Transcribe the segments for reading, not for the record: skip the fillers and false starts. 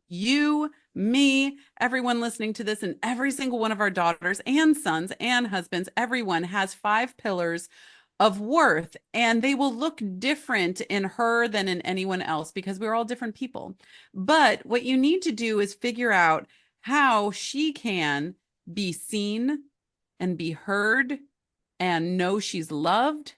You, me, everyone listening to this, and every single one of our daughters and sons and husbands, everyone has 5 pillars of worth, and they will look different in her than in anyone else because we're all different people. But what you need to do is figure out how she can be seen and be heard and know she's loved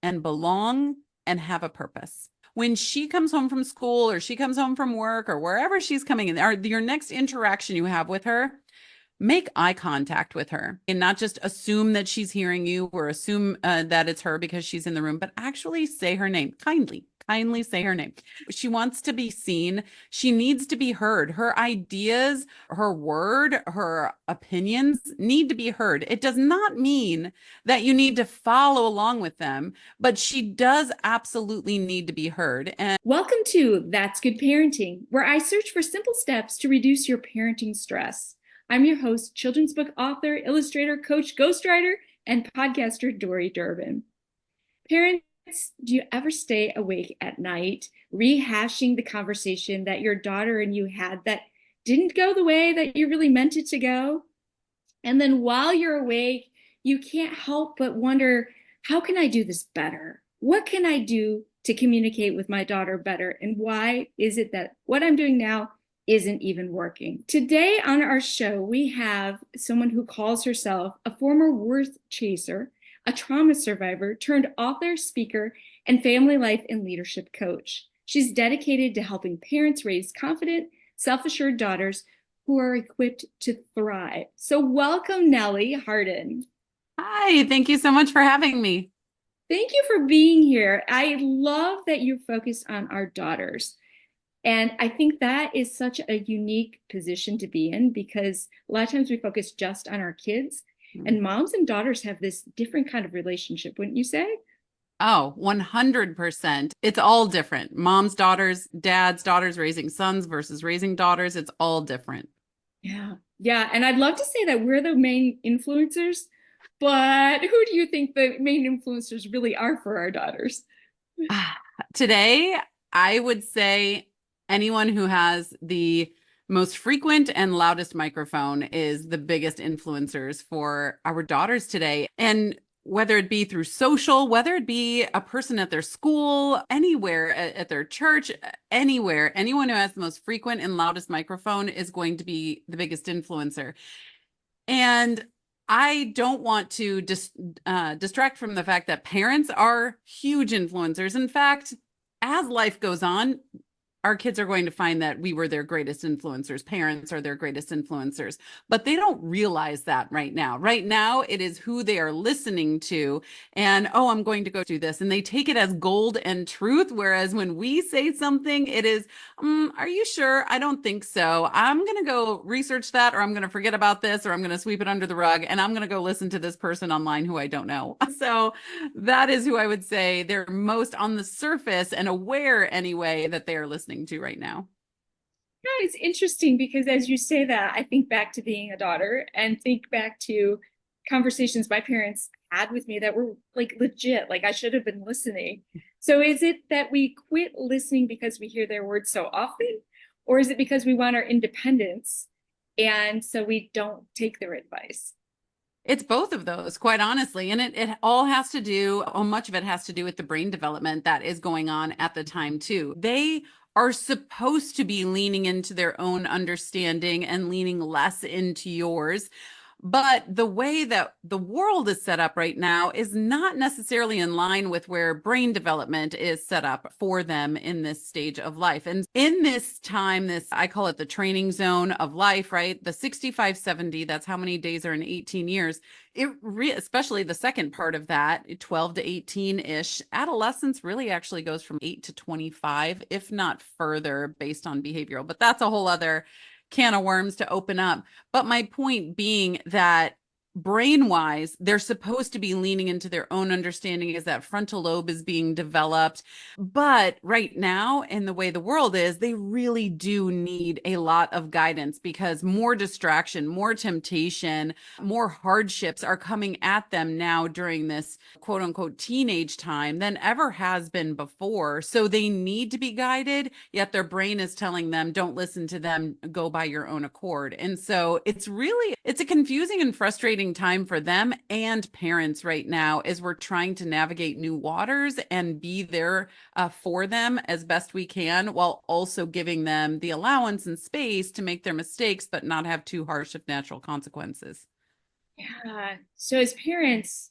and belong and have a purpose. When she comes home from school or she comes home from work or wherever she's coming in, or your next interaction you have with her, make eye contact with her and not just assume that she's hearing you or assume that it's her because she's in the room, but actually say her name kindly. Kindly say her name. She wants to be seen. She needs to be heard. Her ideas, her word, her opinions need to be heard. It does not mean that you need to follow along with them, but she does absolutely need to be heard. And welcome to That's Good Parenting, where I search for simple steps to reduce your parenting stress. I'm your host, children's book author, illustrator, coach, ghostwriter, and podcaster Dory Durbin. Parents, do you ever stay awake at night rehashing the conversation that your daughter and you had that didn't go the way that you really meant it to go? And then while you're awake, you can't help but wonder, how can I do this better? What can I do to communicate with my daughter better? And why is it that what I'm doing now isn't even working? Today on our show, we have someone who calls herself a former worth chaser, a trauma survivor turned author, speaker, and family life and leadership coach. She's dedicated to helping parents raise confident, self-assured daughters who are equipped to thrive. So welcome, Nellie Harden. hi, thank you so much for having me. Thank you for being here. I love that you're focused on our daughters. And I think that is such a unique position to be in because a lot of times we focus just on our kids, and moms and daughters have this different kind of relationship, wouldn't you say? Oh, 100%. It's all different. Moms, daughters, dads, daughters raising sons versus raising daughters. It's all different. Yeah. Yeah. And I'd love to say that we're the main influencers, but who do you think the main influencers really are for our daughters? Today, I would say anyone who has the most frequent and loudest microphone is the biggest influencers for our daughters today. And whether it be through social, whether it be a person at their school, anywhere at their church, anywhere, anyone who has the most frequent and loudest microphone is going to be the biggest influencer. And I don't want to distract from the fact that parents are huge influencers. In fact, as life goes on, our kids are going to find that we were their greatest influencers. Parents are their greatest influencers, but they don't realize that right now. Right now, it is who they are listening to. And, oh, I'm going to go do this. And they take it as gold and truth. Whereas when we say something, it is, are you sure? I don't think so. I'm going to go research that, or I'm going to forget about this, or I'm going to sweep it under the rug. And I'm going to go listen to this person online who I don't know. So that is who I would say they're most on the surface and aware anyway that they are listening to right now. Yeah, it's interesting because as you say that, I think back to being a daughter and think back to conversations my parents had with me that were like legit, like I should have been listening. So is it that we quit listening because we hear their words so often, or is it because we want our independence and so we don't take their advice? It's both of those, quite honestly. And it all has to do, much of it has to do with the brain development that is going on at the time, too. They are supposed to be leaning into their own understanding and leaning less into yours. But the way that the world is set up right now is not necessarily in line with where brain development is set up for them in this stage of life. And in this time, I call it the training zone of life, right? The 65-70, that's how many days are in 18 years. Especially the second part of that, 12 to 18-ish, adolescence really actually goes from 8 to 25, if not further, based on behavioral. But that's a whole other can of worms to open up. But my point being that brain wise, they're supposed to be leaning into their own understanding as that frontal lobe is being developed. But right now, in the way the world is, they really do need a lot of guidance because more distraction, more temptation, more hardships are coming at them now during this quote unquote teenage time than ever has been before. So they need to be guided, yet their brain is telling them, don't listen to them, go by your own accord. And so it's a confusing and frustrating time for them and parents right now as we're trying to navigate new waters and be there for them as best we can, while also giving them the allowance and space to make their mistakes, but not have too harsh of natural consequences. Yeah. So as parents,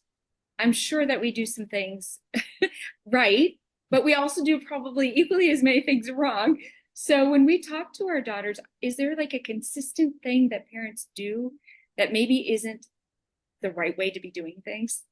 I'm sure that we do some things right, but we also do probably equally as many things wrong. So when we talk to our daughters, is there like a consistent thing that parents do that maybe isn't the right way to be doing things?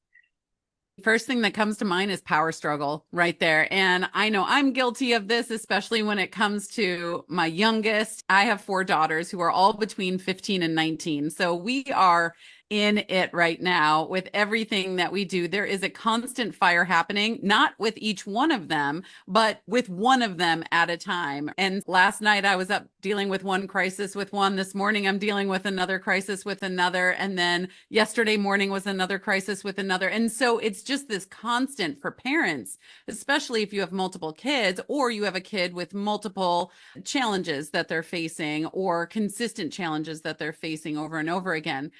First thing that comes to mind is power struggle right there. And I know I'm guilty of this, especially when it comes to my youngest. I have 4 daughters who are all between 15 and 19. So we are in it right now with everything that we do. There is a constant fire happening, not with each one of them, but with one of them at a time. And last night I was up dealing with one crisis with one. This morning I'm dealing with another crisis with another. And then yesterday morning was another crisis with another. And so it's just this constant for parents, especially if you have multiple kids or you have a kid with multiple challenges that they're facing or consistent challenges that they're facing over and over again.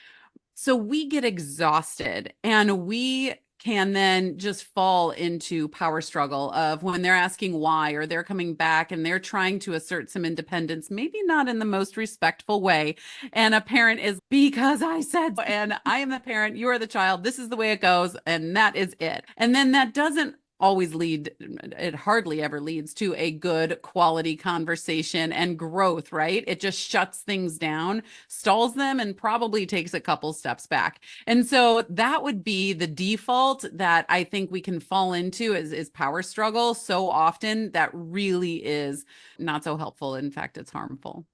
So we get exhausted and we can then just fall into power struggle of when they're asking why, or they're coming back and they're trying to assert some independence, maybe not in the most respectful way. And a parent is, because I said so, and I am the parent, you are the child, this is the way it goes, and that is it. And then that doesn't always lead, it hardly ever leads to a good quality conversation and growth, right? It just shuts things down, stalls them, and probably takes a couple steps back. And so that would be the default that I think we can fall into is power struggle so often. That really is not so helpful. In fact, it's harmful.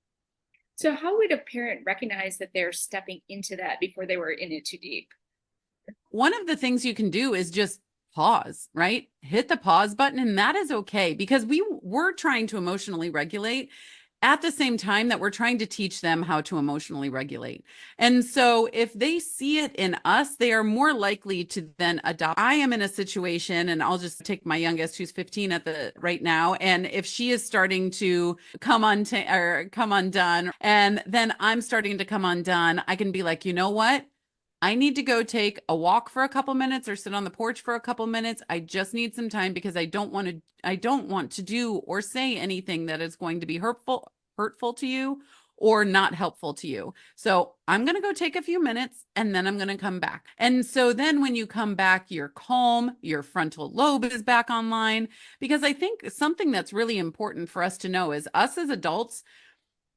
So how would a parent recognize that they're stepping into that before they were in it too deep? One of the things you can do is just pause, right? Hit the pause button, and that is okay because we're trying to emotionally regulate at the same time that we're trying to teach them how to emotionally regulate. And so if they see it in us, they are more likely to then adopt. I am in a situation, and I'll just take my youngest who's 15 at the right now. And if she is starting to come undone, and then I'm starting to come undone, I can be like, you know what? I need to go take a walk for a couple minutes or sit on the porch for a couple minutes. I just need some time because I don't want to do or say anything that is going to be hurtful to you or not helpful to you. So I'm going to go take a few minutes and then I'm going to come back. And so then when you come back, you're calm, your frontal lobe is back online, because I think something that's really important for us to know is us as adults,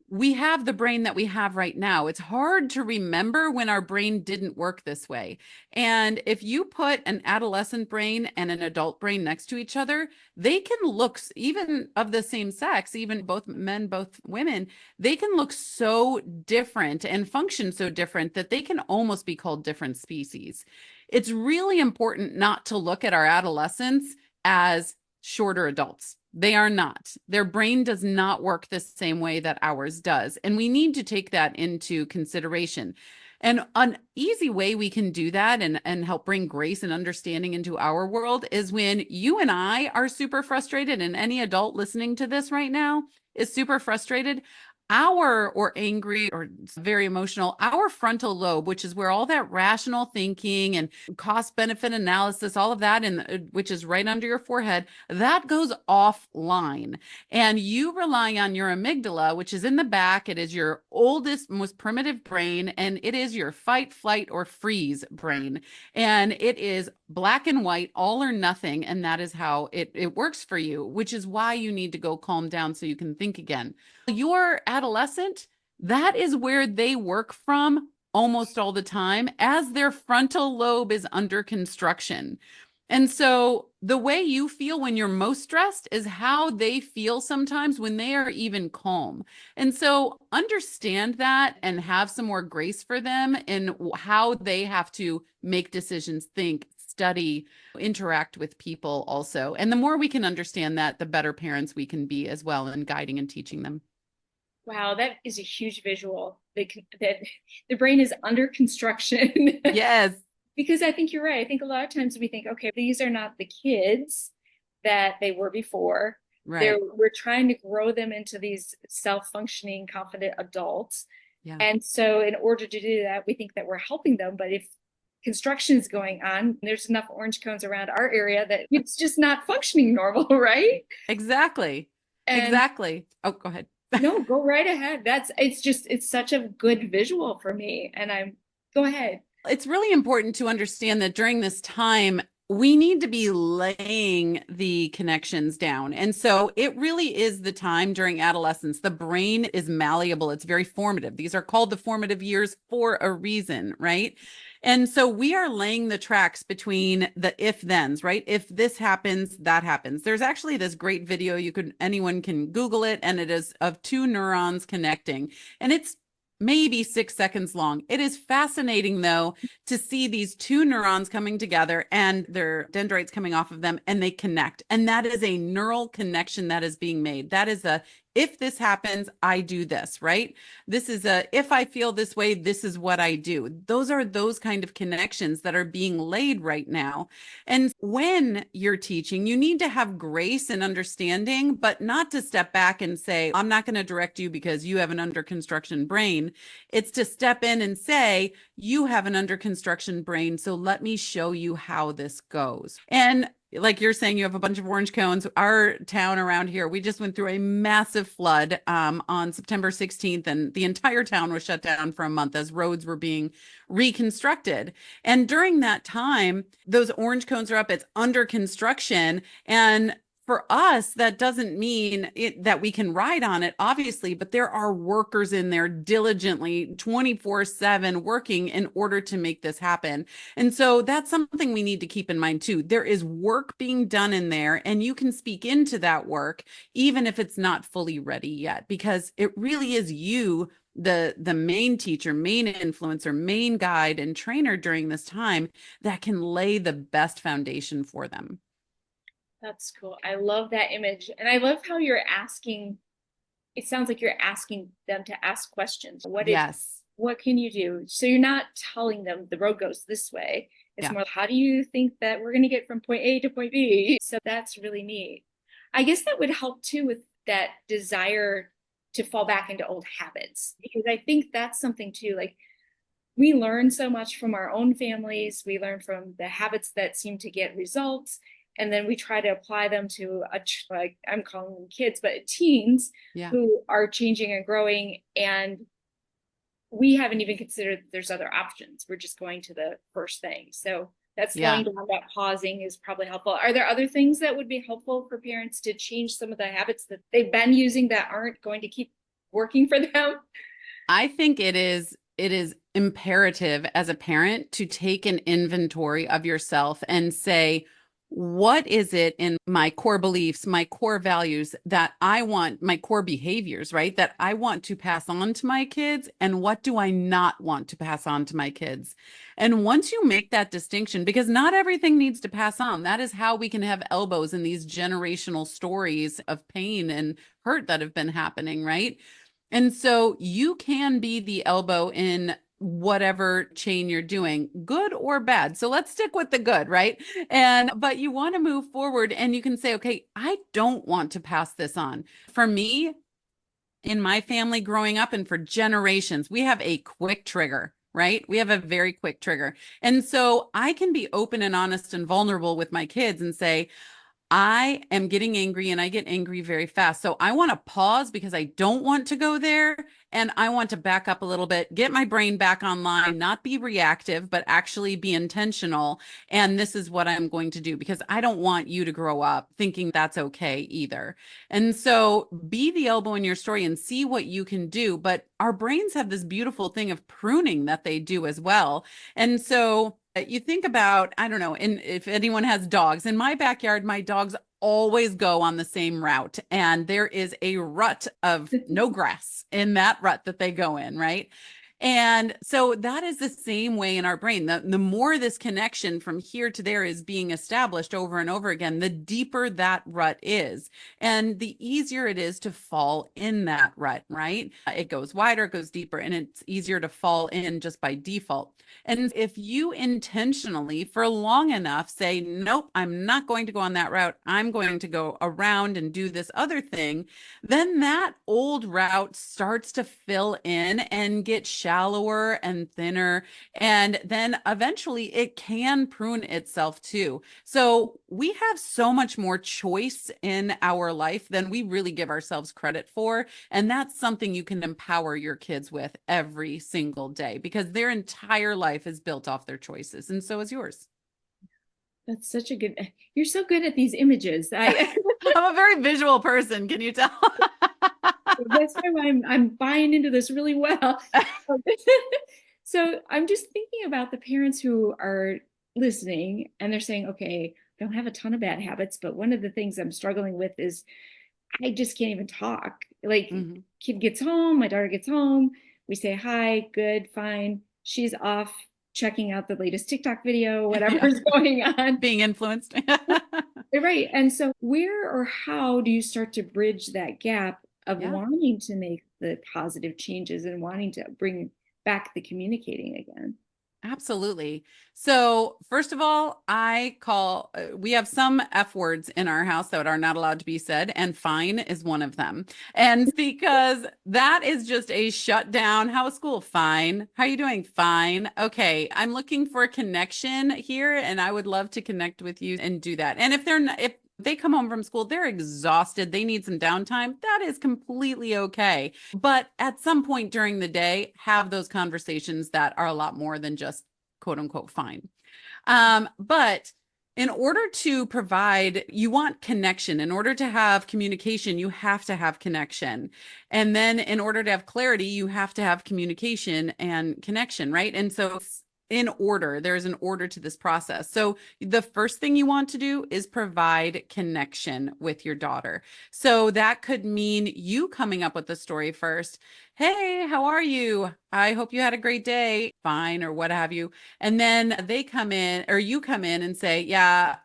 we have the brain that we have right now. It's hard to remember when our brain didn't work this way. And if you put an adolescent brain and an adult brain next to each other, they can look, even of the same sex, even both men, both women, they can look so different and function so different that they can almost be called different species. It's really important not to look at our adolescents as shorter adults. They are not. Their brain does not work the same way that ours does. And we need to take that into consideration. And an easy way we can do that and help bring grace and understanding into our world is when you and I are super frustrated, and any adult listening to this right now is super frustrated, or angry or very emotional, our frontal lobe, which is where all that rational thinking and cost benefit analysis, all of that, which is right under your forehead, that goes offline. And you rely on your amygdala, which is in the back. It is your oldest, most primitive brain, and it is your fight, flight, or freeze brain. And it is black and white, all or nothing. And that is how it works for you, which is why you need to go calm down so you can think again. Your adolescent, that is where they work from almost all the time as their frontal lobe is under construction. And so the way you feel when you're most stressed is how they feel sometimes when they are even calm. And so understand that and have some more grace for them in how they have to make decisions, think, study, interact with people also. And the more we can understand that, the better parents we can be as well in guiding and teaching them. Wow, that is a huge visual. That the brain is under construction. Yes. Because I think you're right. I think a lot of times we think, okay, these are not the kids that they were before. Right. We're trying to grow them into these self-functioning, confident adults. Yeah. And so in order to do that, we think that we're helping them. But if construction is going on, there's enough orange cones around our area that it's just not functioning normal, right? Exactly. And Exactly. Oh, go ahead. no, go right ahead. It's such a good visual for me. And go ahead. It's really important to understand that during this time, we need to be laying the connections down. And so it really is the time during adolescence. The brain is malleable, it's very formative. These are called the formative years for a reason, right? And so we are laying the tracks between the if thens, right? If this happens, that happens. There's actually this great video anyone can Google it, and it is of two neurons connecting. And it's maybe 6 seconds long. It is fascinating, though, to see these two neurons coming together and their dendrites coming off of them, and they connect. And that is a neural connection that is being made. That is a, if this happens, I do this, right? This is a, if I feel this way, this is what I do. Those are those kind of connections that are being laid right now. And when you're teaching, you need to have grace and understanding, but not to step back and say, I'm not going to direct you because you have an under construction brain. It's to step in and say, you have an under construction brain, so let me show you how this goes. And like you're saying, you have a bunch of orange cones. Our town around here, we just went through a massive flood on September 16th, and the entire town was shut down for a month as roads were being reconstructed. And during that time, those orange cones are up, it's under construction. And for us, that doesn't mean that we can ride on it, obviously, but there are workers in there diligently 24/7 working in order to make this happen. And so that's something we need to keep in mind too. There is work being done in there, and you can speak into that work, even if it's not fully ready yet, because it really is you, the main teacher, main influencer, main guide and trainer during this time, that can lay the best foundation for them. That's cool. I love that image. And I love how you're asking, it sounds like you're asking them to ask questions. Yes. What can you do? So you're not telling them the road goes this way. It's Yeah. more, how do you think that we're going to get from point A to point B? So that's really neat. I guess that would help too with that desire to fall back into old habits, because I think that's something too. Like, we learn so much from our own families. We learn from the habits that seem to get results. And then we try to apply them to like I'm calling them kids, but teens Yeah. who are changing and growing. And we haven't even considered that there's other options. We're just going to the first thing. So that slowing down, that pausing is probably helpful. Are there other things that would be helpful for parents to change some of the habits that they've been using that aren't going to keep working for them? I think it is imperative as a parent to take an inventory of yourself and say, what is it in my core beliefs, my core values that I want, my core behaviors, right? That I want to pass on to my kids, and what do I not want to pass on to my kids? And once you make that distinction, because not everything needs to pass on, that is how we can have elbows in these generational stories of pain and hurt that have been happening, right? And so you can be the elbow in whatever chain you're doing, good or bad. So let's stick with the good, right? But you want to move forward, and you can say, okay, I don't want to pass this on. For me, in my family growing up and for generations, we have a quick trigger, right? We have a very quick trigger. And so I can be open and honest and vulnerable with my kids and say, I am getting angry, and I get angry very fast. So I want to pause because I don't want to go there. And I want to back up a little bit, get my brain back online, not be reactive, but actually be intentional. And this is what I'm going to do, because I don't want you to grow up thinking that's okay either. And so be the elbow in your story and see what you can do. But our brains have this beautiful thing of pruning that they do as well. And so You think about, I don't know, and if anyone has dogs, in my backyard, my dogs always go on the same route, and there is a rut of no grass in that rut that they go in, right? And so that is the same way in our brain. The more this connection from here to there is being established over and over again, the deeper that rut is. And the easier it is to fall in that rut, right? It goes wider, it goes deeper, and it's easier to fall in just by default. And if you intentionally, for long enough, say, nope, I'm not going to go on that route, I'm going to go around and do this other thing, then that old route starts to fill in and get shallower and thinner. And then eventually it can prune itself too. So we have so much more choice in our life than we really give ourselves credit for. And that's something you can empower your kids with every single day because their entire life is built off their choices. And so is yours. That's such a good, you're so good at these images. I'm a very visual person. Can you tell? That's why I'm buying into this really well. So I'm just thinking about the parents who are listening and they're saying, okay, I don't have a ton of bad habits, but one of the things I'm struggling with is I just can't even talk. Like kid gets home, my daughter gets home, we say hi, good, fine. She's off checking out the latest TikTok video, whatever's going on. Being influenced. Right. And so where or how do you start to bridge that gap of wanting to make the positive changes and wanting to bring back the communicating again? Absolutely. So first of all, we have some F words in our house that are not allowed to be said, and fine is one of them. And because that is just a shutdown. How was school? Fine. How are you doing? Fine. Okay. I'm looking for a connection here and I would love to connect with you and do that. And if they come home from school, they're exhausted, they need some downtime, that is completely okay. But at some point during the day, have those conversations that are a lot more than just quote unquote fine. But in order to provide, you want connection. In order to have communication, you have to have connection. And then in order to have clarity, you have to have communication and connection, right? And so in order, there's an order to this process. So the first thing you want to do is provide connection with your daughter. So that could mean you coming up with the story first. Hey, how are you? I hope you had a great day. Fine, or what have you. And then they come in or you come in and say, yeah,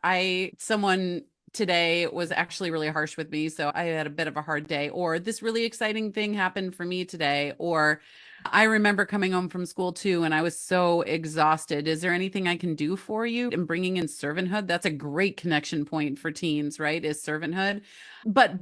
someone today was actually really harsh with me. So I had a bit of a hard day, or this really exciting thing happened for me today, or I remember coming home from school too, and I was so exhausted. Is there anything I can do for you? And bringing in servanthood, that's a great connection point for teens, right? Is servanthood. But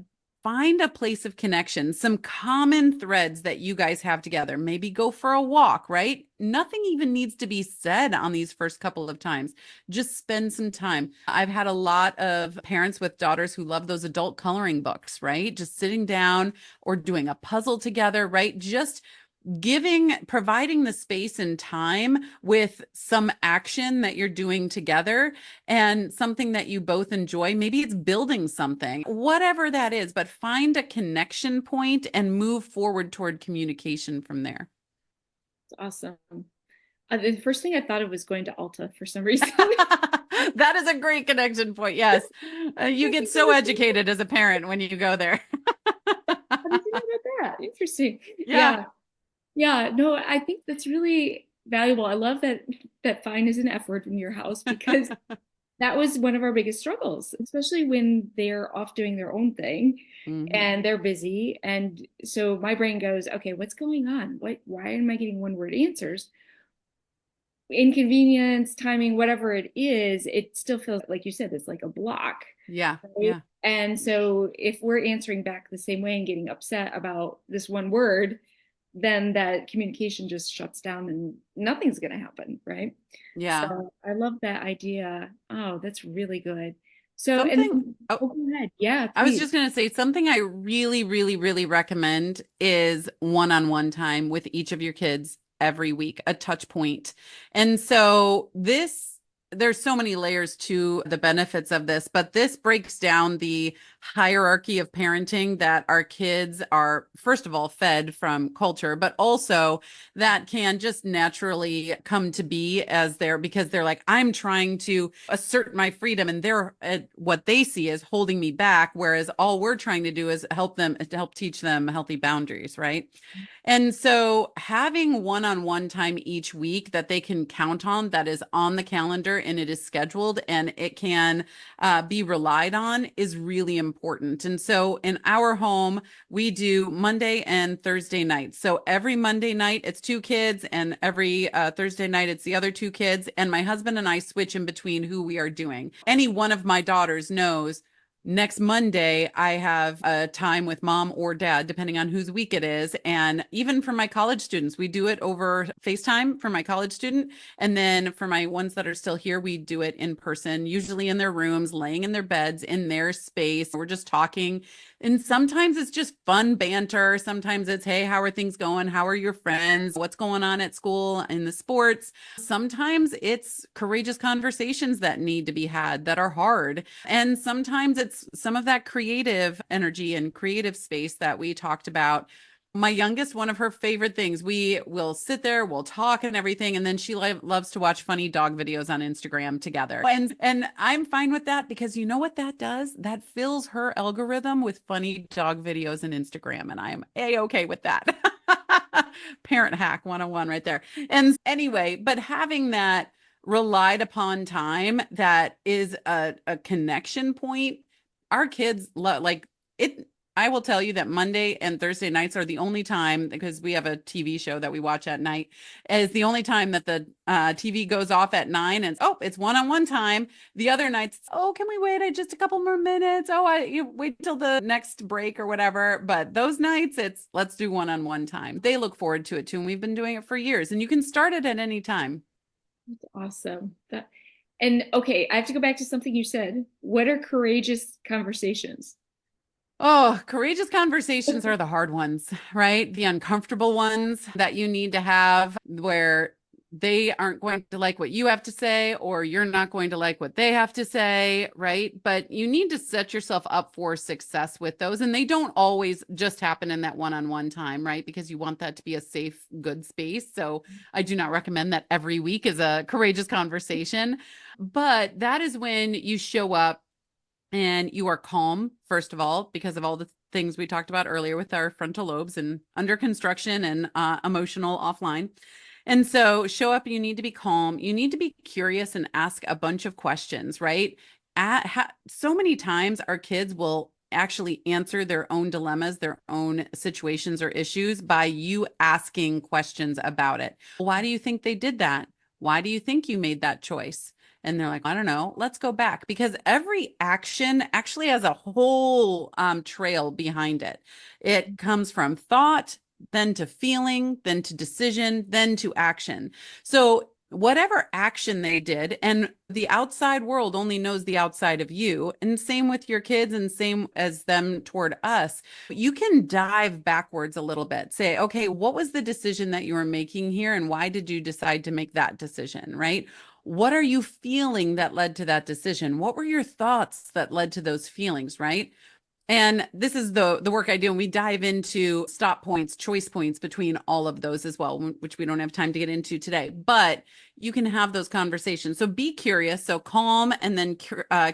find a place of connection, some common threads that you guys have together. Maybe go for a walk, right? Nothing even needs to be said on these first couple of times. Just spend some time. I've had a lot of parents with daughters who love those adult coloring books, right? Just sitting down or doing a puzzle together, right? Just providing the space and time with some action that you're doing together and something that you both enjoy. Maybe it's building something, whatever that is, but find a connection point and move forward toward communication from there. Awesome. The first thing I thought of was going to Ulta for some reason. That is a great connection point. Yes. You get so educated as a parent when you go there. How did you know about that? Interesting. Yeah. Yeah, no, I think that's really valuable. I love that fine is an F word in your house because that was one of our biggest struggles, especially when they're off doing their own thing and they're busy. And so my brain goes, okay, what's going on? Why am I getting one word answers? Inconvenience, timing, whatever it is, it still feels like you said, it's like a block. Yeah. Right? Yeah. And so if we're answering back the same way and getting upset about this one word, then that communication just shuts down and nothing's going to happen, right? Yeah. So I love that idea. Oh, that's really good. So, go ahead. Yeah, please. I was just going to say something I really, really, really recommend is one-on-one time with each of your kids every week, a touch point. And so this there's so many layers to the benefits of this, but this breaks down the hierarchy of parenting that our kids are, first of all, fed from culture, but also that can just naturally come to be as because they're like, I'm trying to assert my freedom, and they're what they see is holding me back. Whereas all we're trying to do is help teach them healthy boundaries, right? And so having one-on-one time each week that they can count on, that is on the calendar and it is scheduled and it can be relied on, is really important. And so in our home, we do Monday and Thursday nights. So every Monday night, it's two kids, and every Thursday night, it's the other two kids. And my husband and I switch in between who we are doing. Any one of my daughters knows next Monday, I have a time with mom or dad, depending on whose week it is. And even for my college students, we do it over FaceTime for my college student. And then for my ones that are still here, we do it in person, usually in their rooms, laying in their beds, in their space. We're just talking. And sometimes it's just fun banter. Sometimes it's, hey, how are things going? How are your friends? What's going on at school in the sports? Sometimes it's courageous conversations that need to be had that are hard. And sometimes it's some of that creative energy and creative space that we talked about. My youngest, one of her favorite things, we will sit there, we'll talk and everything, and then she loves to watch funny dog videos on Instagram together. And I'm fine with that, because you know what that does? That fills her algorithm with funny dog videos and Instagram, and I am a-okay with that. Parent hack 101 right there. And anyway, but having that relied upon time that is a connection point, our kids like it. I will tell you that Monday and Thursday nights are the only time, because we have a TV show that we watch at night, is the only time that the TV goes off at 9 and it's one-on-one time. The other nights, can we wait just a couple more minutes? You wait till the next break or whatever. But those nights, it's let's do one-on-one time. They look forward to it too, and we've been doing it for years. And you can start it at any time. That's awesome. And okay, I have to go back to something you said. What are courageous conversations? Oh, courageous conversations are the hard ones, right? The uncomfortable ones that you need to have, where they aren't going to like what you have to say, or you're not going to like what they have to say, right? But you need to set yourself up for success with those. And they don't always just happen in that one-on-one time, right? Because you want that to be a safe, good space. So I do not recommend that every week is a courageous conversation. But that is when you show up and you are calm, first of all, because of all the things we talked about earlier with our frontal lobes and under construction and emotional offline. And so show up, you need to be calm. You need to be curious and ask a bunch of questions, right? So many times our kids will actually answer their own dilemmas, their own situations or issues by you asking questions about it. Why do you think they did that? Why do you think you made that choice? And they're like, I don't know, let's go back, because every action actually has a whole trail behind it. It comes from thought, then to feeling, then to decision, then to action. So whatever action they did, and the outside world only knows the outside of you, and same with your kids and same as them toward us, you can dive backwards a little bit. Say, okay, what was the decision that you were making here, and why did you decide to make that decision, right? What are you feeling that led to that decision? What were your thoughts that led to those feelings, right? And this is the work I do, and we dive into stop points, choice points between all of those as well, which we don't have time to get into today. But you can have those conversations. So be curious, so calm, and then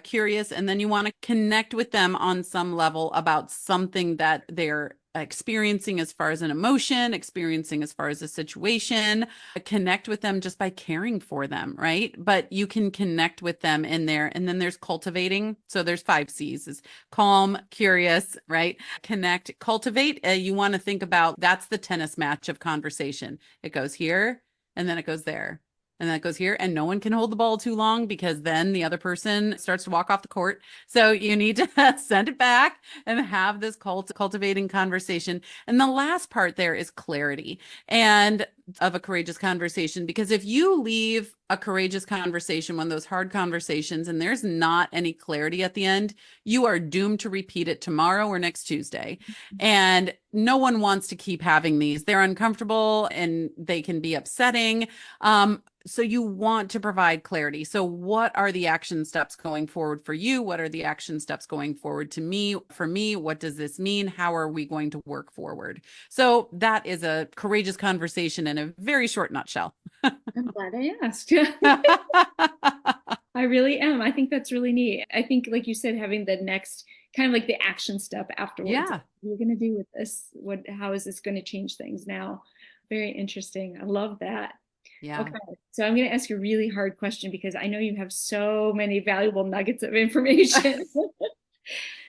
curious, and then you want to connect with them on some level about something that they're experiencing as far as an emotion, experiencing as far as a situation. Connect with them just by caring for them, right? But you can connect with them in there. And then there's cultivating. So there's 5 C's: is calm, curious, right? Connect, cultivate. You want to think about, that's the tennis match of conversation. It goes here, and then it goes there, and then it goes here, and no one can hold the ball too long, because then the other person starts to walk off the court. So you need to send it back and have this cultivating conversation. And the last part there is clarity. And of a courageous conversation, because if you leave a courageous conversation, one of those hard conversations, and there's not any clarity at the end, you are doomed to repeat it tomorrow or next Tuesday. And no one wants to keep having these. They're uncomfortable and they can be upsetting. So you want to provide clarity. So what are the action steps going forward for you? What are the action steps going forward to me? For me, what does this mean? How are we going to work forward? So that is a courageous conversation in a very short nutshell. I'm glad I asked. I really am. I think that's really neat. I think, like you said, having the next kind of like the action step afterwards. Yeah. What are we going to do with this? How is this going to change things now? Very interesting. I love that. Yeah. Okay. So I'm going to ask you a really hard question because I know you have so many valuable nuggets of information.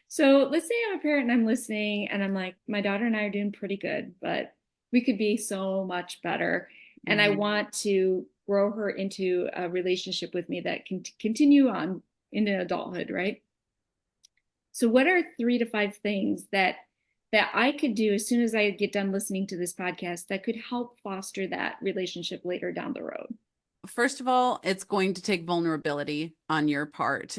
So let's say I'm a parent and I'm listening and I'm like, my daughter and I are doing pretty good, but we could be so much better. And I want to grow her into a relationship with me that can continue on into adulthood, right? So what are 3 to 5 things that I could do as soon as I get done listening to this podcast that could help foster that relationship later down the road? First of all, it's going to take vulnerability on your part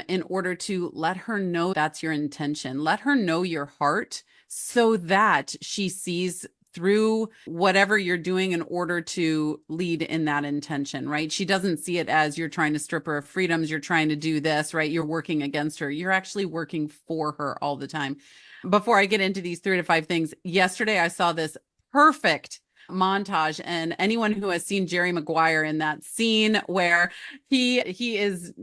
in order to let her know that's your intention. Let her know your heart so that she sees through whatever you're doing in order to lead in that intention, right? She doesn't see it as you're trying to strip her of freedoms, you're trying to do this, right? You're working against her. You're actually working for her all the time. Before I get into these 3 to 5 things, yesterday I saw this perfect montage, and anyone who has seen Jerry Maguire in that scene where he is,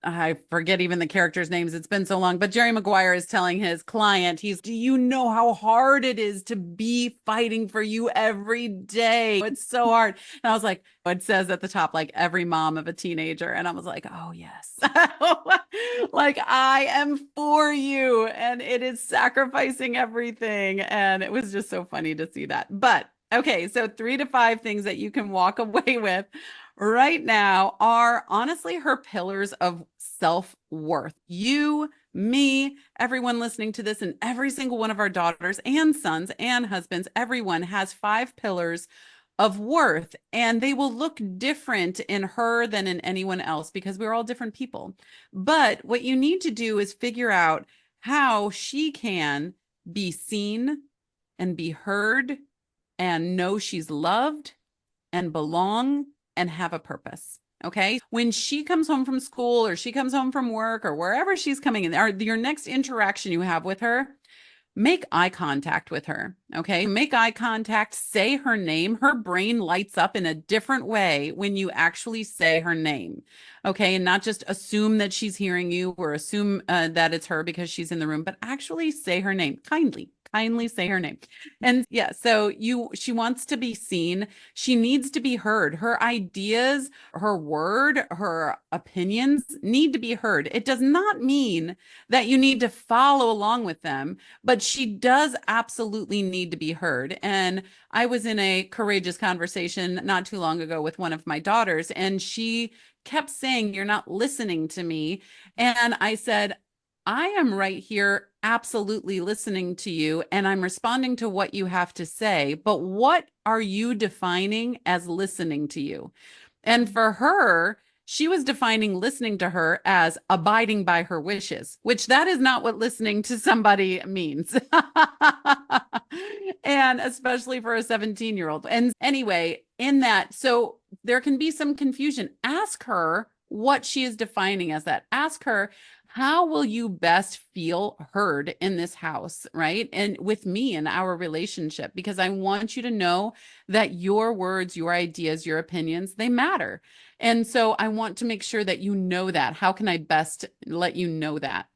I forget even the characters' names, it's been so long, but Jerry Maguire is telling his client, do you know how hard it is to be fighting for you every day? It's so hard. And I was like, it says at the top, like every mom of a teenager. And I was like, oh yes. Like I am for you. And it is sacrificing everything. And it was just so funny to see that. But okay, so 3 to 5 things that you can walk away with right now are honestly her pillars of self-worth. You, me, everyone listening to this, and every single one of our daughters and sons and husbands, everyone has 5 pillars of worth, and they will look different in her than in anyone else because we're all different people. But what you need to do is figure out how she can be seen and be heard and know she's loved and belong and have a purpose. Okay. When she comes home from school or she comes home from work or wherever she's coming in, or your next interaction you have with her, make eye contact with her. Okay. Make eye contact, say her name. Her brain lights up in a different way when you actually say her name. Okay. And not just assume that she's hearing you or assume that it's her because she's in the room, but actually say her name kindly. Kindly say her name. And yeah, so she wants to be seen. She needs to be heard. Her ideas, her word, her opinions need to be heard. It does not mean that you need to follow along with them, but she does absolutely need to be heard. And I was in a courageous conversation not too long ago with one of my daughters, and she kept saying, "You're not listening to me." And I said, I am right here absolutely listening to you, and I'm responding to what you have to say, but what are you defining as listening to you? And for her, she was defining listening to her as abiding by her wishes, which that is not what listening to somebody means. And especially for a 17-year-old. And anyway, in that, so there can be some confusion. Ask her what she is defining as that. Ask her, how will you best feel heard in this house, right? And with me in our relationship, because I want you to know that your words, your ideas, your opinions, they matter. And so I want to make sure that you know that. How can I best let you know that?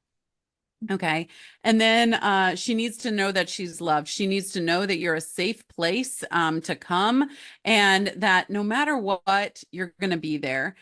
Okay. And then she needs to know that she's loved. She needs to know that you're a safe place to come, and that no matter what, you're going to be there.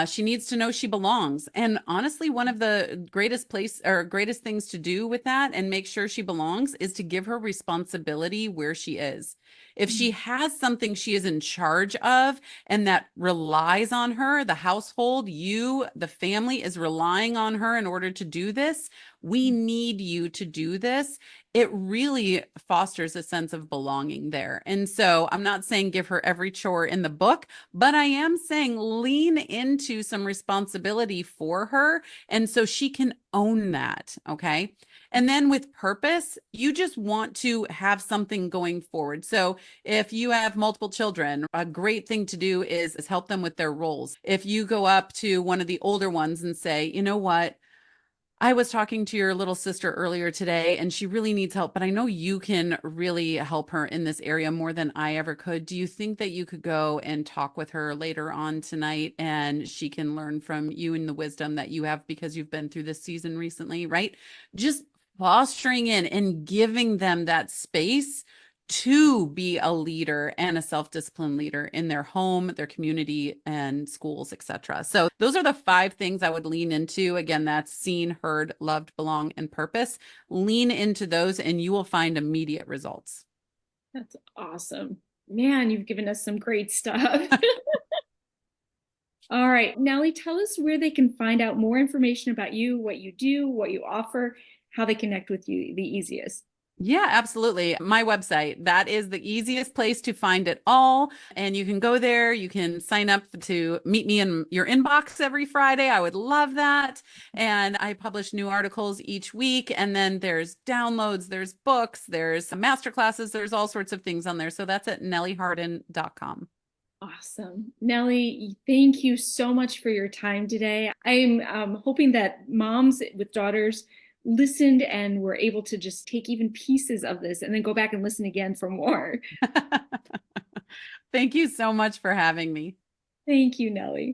She needs to know she belongs. And honestly, one of the greatest things to do with that and make sure she belongs is to give her responsibility where she is. If she has something she is in charge of and that relies on her, the household, you, the family is relying on her in order to do this, we need you you to do this, it really fosters a sense of belonging there. And so I'm not saying give her every chore in the book, but I am saying lean into some responsibility for her. And so she can own that. Okay. And then with purpose, you just want to have something going forward. So if you have multiple children, a great thing to do is help them with their roles. If you go up to one of the older ones and say, you know what? I was talking to your little sister earlier today and she really needs help, but I know you can really help her in this area more than I ever could. Do you think that you could go and talk with her later on tonight and she can learn from you and the wisdom that you have because you've been through this season recently, right? Just fostering in and giving them that space to be a leader and a self-disciplined leader in their home, their community, and schools, etc. So those are the 5 things I would lean into. Again, that's seen, heard, loved, belong, and purpose. Lean into those and you will find immediate results. That's awesome. Man, you've given us some great stuff. All right, Nellie, tell us where they can find out more information about you, what you do, what you offer, how they connect with you the easiest. Yeah, absolutely. My website, that is the easiest place to find it all. And you can go there. You can sign up to meet me in your inbox every Friday. I would love that. And I publish new articles each week. And then there's downloads, there's books, there's masterclasses, there's all sorts of things on there. So that's at nellieharden.com. Awesome. Nellie, thank you so much for your time today. I'm hoping that moms with daughters listened and were able to just take even pieces of this and then go back and listen again for more. Thank you so much for having me. Thank you, Nellie.